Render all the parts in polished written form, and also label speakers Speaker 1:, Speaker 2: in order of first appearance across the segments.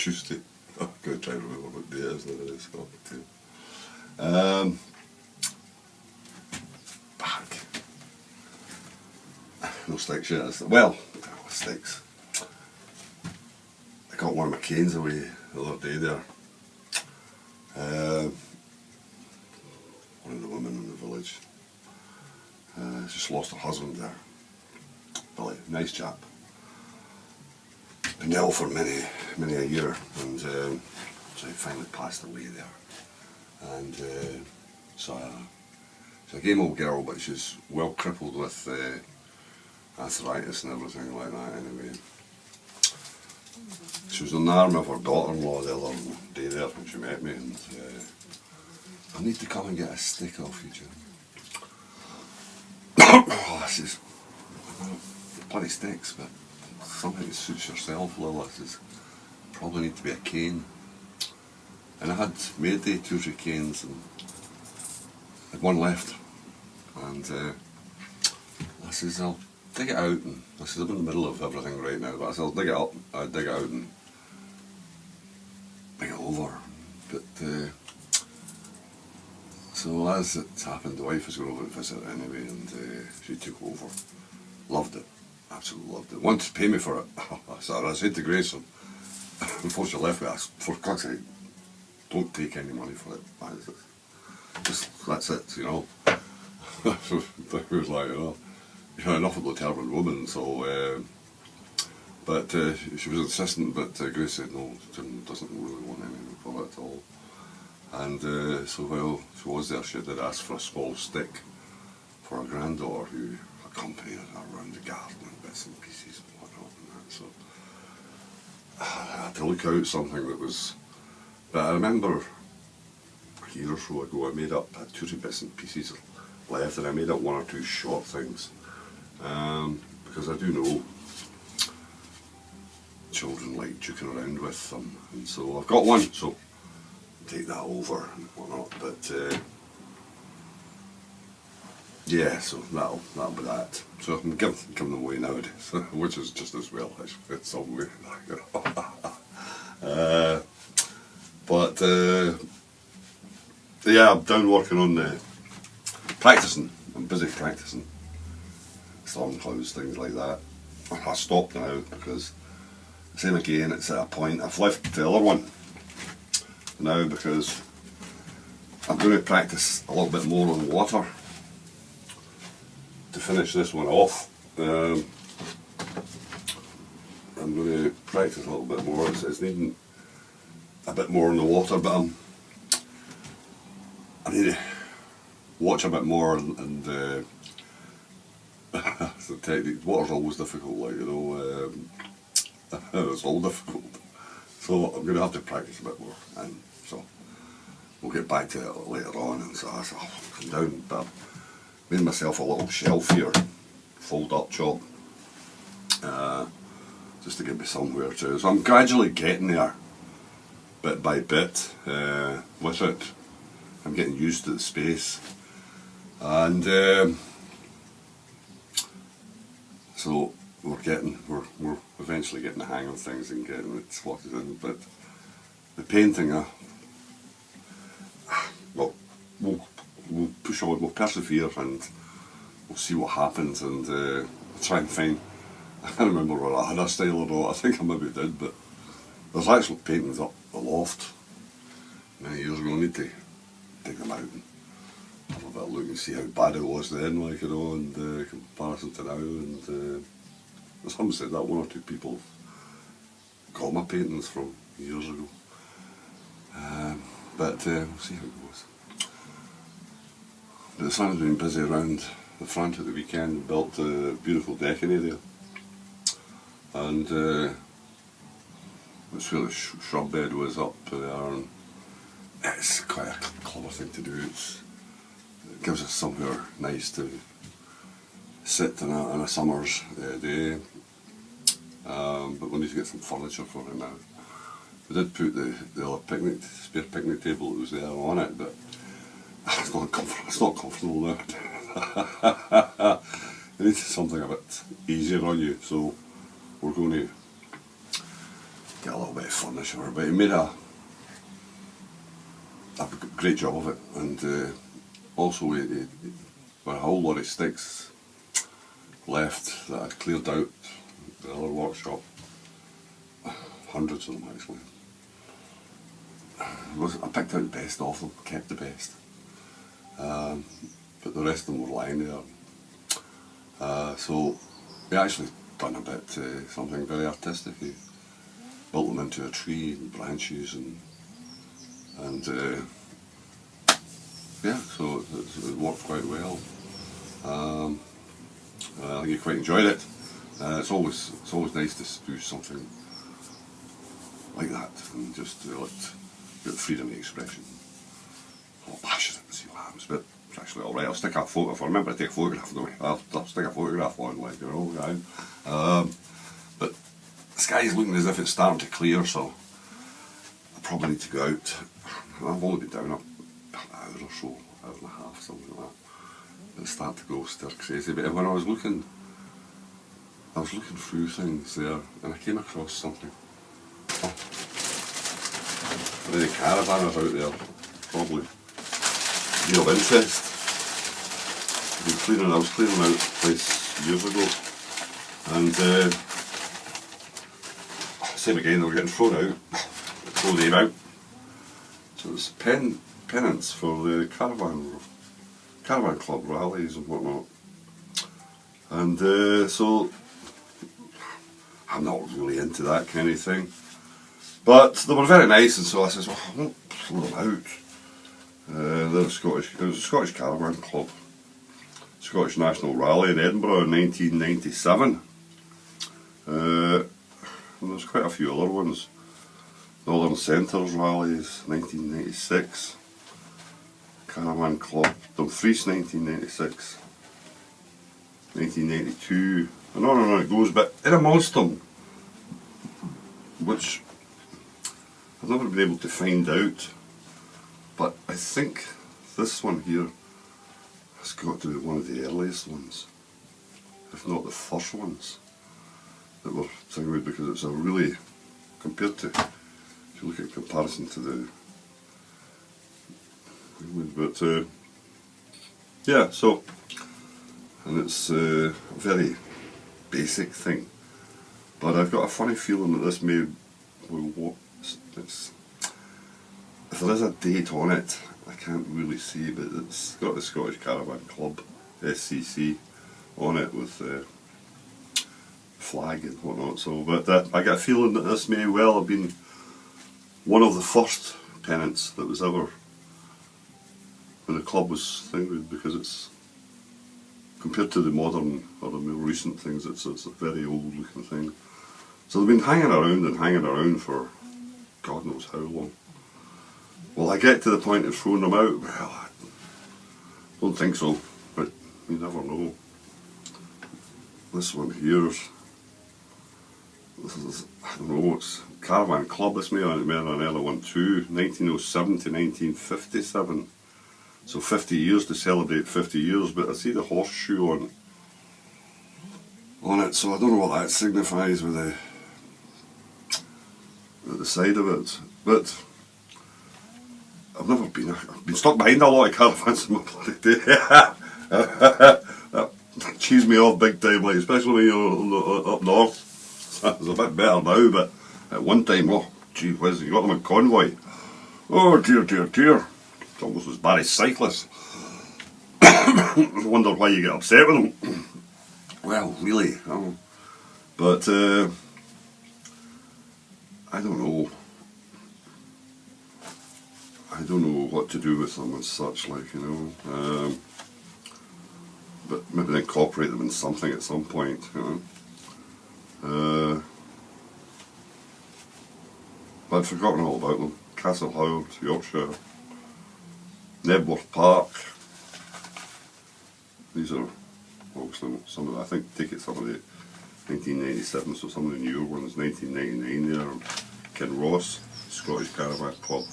Speaker 1: Tuesday. I'm going to try and remember what day it is now. It's got back. No sticks yet. Well, sticks. I got one of my canes away the other day there. One of the women in the village just lost her husband there. Billy, nice chap. Been ill for many a year, and so he finally passed away there. And so she's a game old girl, but she's well crippled with arthritis and everything like that. Anyway, she was in the arm of her daughter-in-law the other day there when she met me, and I need to come and get a stick off you, Jim. Oh, this is bloody sticks, but something that suits yourself, Lila. Says probably need to be a cane. And I had made 2 or 3 canes and had one left. And I says I'll dig it out, and I says I'm in the middle of everything right now, but I said I'll dig it up, I'd dig it out and bring it over. But so as it happened, the wife was going over to visit anyway, and she took over. Loved it, absolutely loved it. Wanted to pay me for it. So I said to Grace, before she left me, I said, for God's sake, don't take any money for it. Just, that's it, you know. It was like, you know, enough of the terrible woman, so, but she was insistent, but Grace said, no, Jim doesn't really want anything for it at all. And so while she was there, she did ask for a small stick for her granddaughter who accompanied her around the garden and bits and pieces and whatnot and that. So I had to look out something that was, but I remember a year or so ago I made up 2 or 3 bits and pieces left, and I made up 1 or 2 short things, because I do know children like joking around with them, and so I've got one, so take that over and whatnot, but yeah, so that'll be that. So I'm giving them away nowadays, which is just as well, actually, in some way. But yeah, I'm down working on practicing. I'm busy practicing storm clouds, things like that. I stopped now because, same again, it's at a point, I've left the other one now because I'm going to practice a little bit more on water to finish this one off. I'm going to practice a little bit more. It's needing a bit more on the water, but I need to watch a bit more and the technique. Water's always difficult, like, you know. It's all difficult. So I'm going to have to practice a bit more, and so we'll get back to it later on. And so I'll come down, but I've made myself a little shelf here, fold up chop, just to get me somewhere to. So I'm gradually getting there, bit by bit, with it. I'm getting used to the space, and so we're eventually getting the hang of things and getting it slotted in. But the painting, well, we'll push on, we'll persevere, and we'll see what happens, and try and find. I can't remember whether I had a style or not. I think I maybe did, but there's actual paintings up the loft many years ago. I need to dig them out and have a bit of look and see how bad it was then, like, you know, and comparison to now. And someone said that 1 or 2 people got my paintings from years ago. But we'll see how it goes. But the sun's been busy around the front at the weekend. We built a beautiful decking area, and that's where the shrub bed was up there. And it's quite a clever thing to do. It gives us somewhere nice to sit on a summer's day. But we need to get some furniture for it now. We did put the other spare picnic table that was there on it, but it's not comfortable now. You need something a bit easier on you, so we're going to get a little bit of furnish over it, but he made a great job of it, and also he got a whole lot of sticks left that I cleared out the other workshop, hundreds of them actually. I picked out the best of them, kept the best, but the rest of them were lying there. So he actually done a bit something very artistic. He built them into a tree and branches and yeah, so it worked quite well. I think he quite enjoyed it. It's always nice to do something like that and just get freedom of expression. I'll bash it and see what happens, but it's actually alright. I'll stick a photo, if I remember to take a photograph of it, I'll stick a photograph on, like, you know, right? But the sky's looking as if it's starting to clear, so I probably need to go out. I've only been down an hour or so, hour and a half, something like that. It's starting to go stir crazy, but when I was looking through things there, and I came across something. Oh, the caravanners out there probably be of interest. I was clearing out the place years ago, and same again, they were getting thrown out, throw them out. So it's pennants for the caravan club rallies and whatnot. And so I'm not really into that kind of thing. But they were very nice, and so I said, well, I won't throw them out. It was a Scottish Caravan Club, Scottish National Rally in Edinburgh in 1997. And there's quite a few other ones. Northern Centres Rallies, 1996. Caravan Club, Dumfries, 1996. 1992. And on it goes, but in amongst them, which I've never been able to find out, but I think this one here has got to be one of the earliest ones, if not the first ones that were thinking about, because it's a really, compared to, if you look at comparison to the, but yeah, so, and it's a very basic thing, but I've got a funny feeling that this may, if there is a date on it, I can't really see, but it's got the Scottish Caravan Club, S.C.C, on it with flag and whatnot. So, but I get a feeling that this may well have been one of the first pennants that was ever, when the club was thing, because it's, compared to the modern or the more recent things, it's a very old looking thing. So they've been hanging around for God knows how long. Will I get to the point of throwing them out? Well, I don't think so, but you never know. This one here's, I don't know, it's Caravan Club. This may have been an early one too, 1907 to 1957. So 50 years to celebrate 50 years, but I see the horseshoe on it, so I don't know what that signifies with the side of it. But I've been stuck behind a lot of caravans in my bloody day. That cheesed me off big time, like, especially when you're up north. It's a bit better now, but at one time, oh, gee whiz, you got them in convoy. Oh dear, dear, dear. It's almost as bad as cyclists. I wonder why you get upset with them. Well, really, but I don't know. I don't know what to do with them as such, like, you know. But maybe incorporate them in something at some point, you know. But I'd forgotten all about them. Castle Howard, Yorkshire, Nebworth Park. These are obviously some of the, I think, take it some of the 1997, so some of the newer ones, 1999 there. Kinross, Scottish Caravan Club.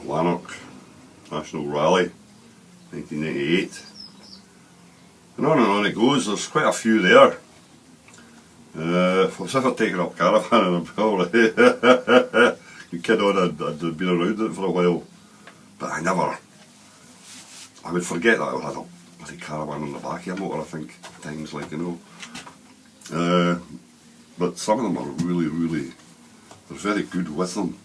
Speaker 1: Lanark, National Rally, 1998. And on it goes, there's quite a few there. If I was ever taking up caravan, I'd probably, you kid on, I'd been around it for a while. But I would forget that I had a bloody caravan on the back of a motor, I think, at times, like, you know. But some of them are really, they're very good with them.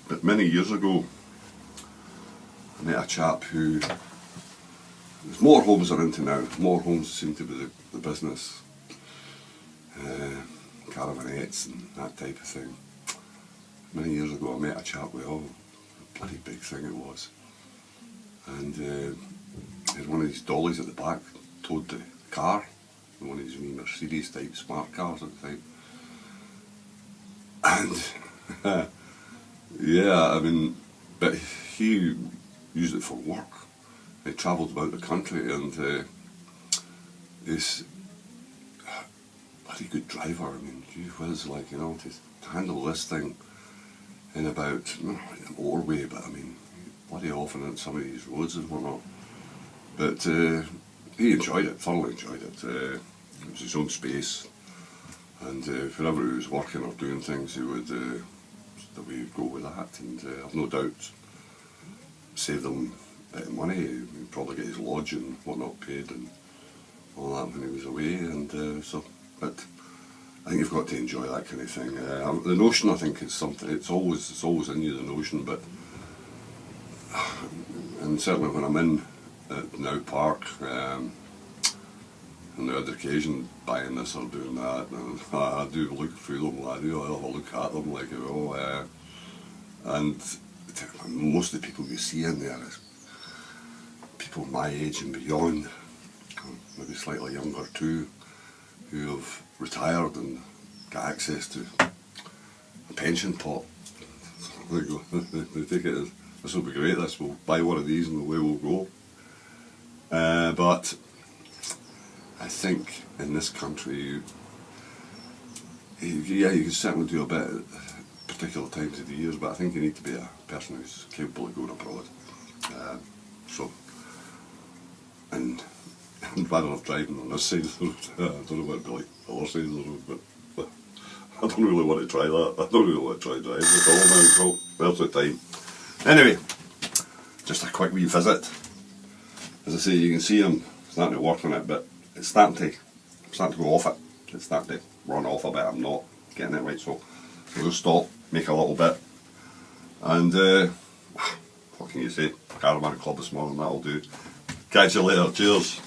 Speaker 1: But many years ago, I met a chap who, motorhomes are into now, motorhomes seem to be the business, caravanettes and that type of thing. Many years ago I met a chap with, a bloody big thing it was, and he had one of these dollies at the back, towed the car, one of these wee Mercedes type smart cars at the time. And yeah, I mean, but he used it for work. He travelled about the country, and he's a bloody good driver. I mean, gee whiz, like, you know, to handle this thing in about, not the motorway, but I mean, bloody often on some of these roads and whatnot. But he enjoyed it, thoroughly enjoyed it. It was his own space, and wherever he was working or doing things, he would go with that, and I've no doubt saved them a bit of money. He'd probably get his lodge and whatnot paid and all that when he was away, and but I think you've got to enjoy that kind of thing. The notion, I think, is something, it's always in you, the notion, but and certainly when I'm in at Now Park, on the other occasion buying this or doing that, and I do look through them, I do have a look at them, like, you know, and most of the people you see in there is people my age and beyond, maybe slightly younger too, who have retired and got access to a pension pot. They go, they take it as, this will be great, this, we'll buy one of these and away we'll go. But I think in this country, yeah, you can certainly do a bit at particular times of the years, but I think you need to be a person who's capable of going abroad. And rather than driving on this side of the road, I don't know what it'd be like the other side of the road, but I don't really want to try that. I don't really want to try driving at all now, so where's the time? Anyway, just a quick wee visit. As I say, you can see I'm starting to work on it, but it's starting to go off it. It's starting to run off a bit. I'm not getting it right, so we'll stop, make a little bit, and what can you say? Caravan Club this morning, that'll do. Catch you later, cheers.